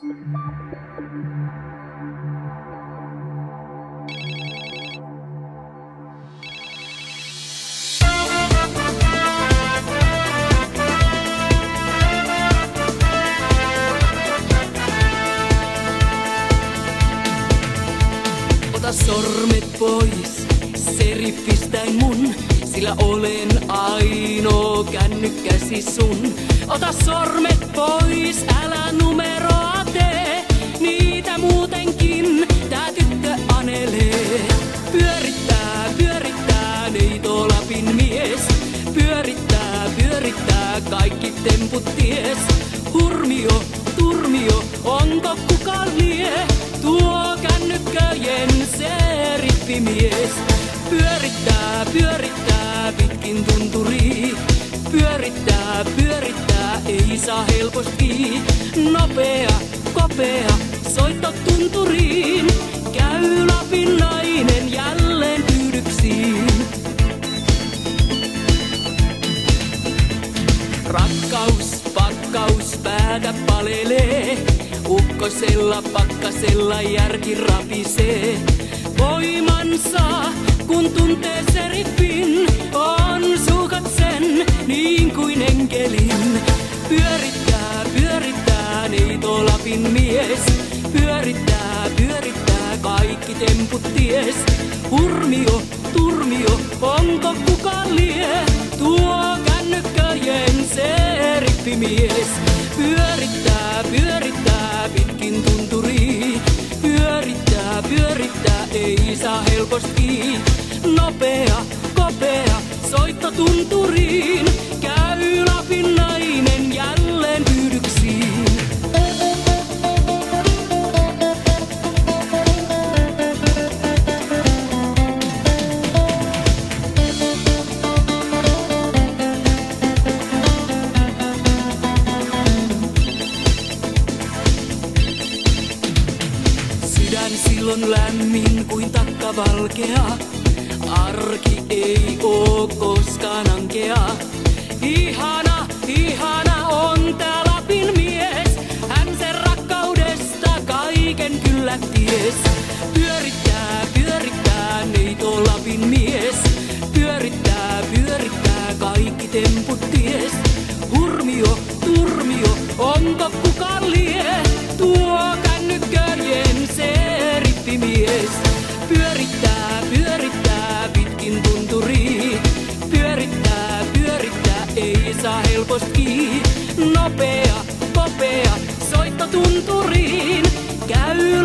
Ota sormet pois seriffistäin mun, sillä olen ainoa kännykkäsi sun. Ota sormet pois, älä numeroa tee, niitä muutenkin tää tyttö anelee. Pyörittää, pyörittää, neito Lapin mies. Pyörittää, pyörittää, kaikki temput ties. Hurmio, turmio, onko kuka lie? Tuo kännykköjen seriffimies. Pyörittää, pyörittää, pitkin tunturii. Pyörittää, pyörittää, ei saa helposti. Nopea, kopea, soitto tunturiin. Käy Lapin nainen jälleen pyydyksiin. Rakkaus, pakkaus, päätä palelee. Ukkosella, pakkasella järki rapisee. Voimansa, kun tuntee seriffin, on suukat sen niin kuin enkelin. Pyörittää, pyörittää, neito Lapin mies. Pyörittää, pyörittää, kaikki temput ties. Hurmio, turmio, onko kuka lie? Tuo kännykköjen seriffimies. Pyörittää, pyörittää, pitkin tunturii. Pyörittää, pyörittää, ei saa helposti. Nopea, kopea, soitto tunturiin. Käy Lapin nainen jälleen pyydyksiin. Sydän silloin lämmin kuin takka valkea. Arki ei oo koskaan ankea. Ihana, ihana on tää Lapin mies. Hän sen rakkaudesta kaiken kyllä ties. Pyörittää, pyörittää, neito Lapin mies. Pyörittää, pyörittää, kaikki temput ties. Hurmio, turmio, onko kuka lie? Tuo kännykköjen seriffimies. Pyörittää, pyörittää, pitkin tunturii. Pyörittää, pyörittää, ei saa helposti. Nopea, kopea, soitto tunturiin. Käy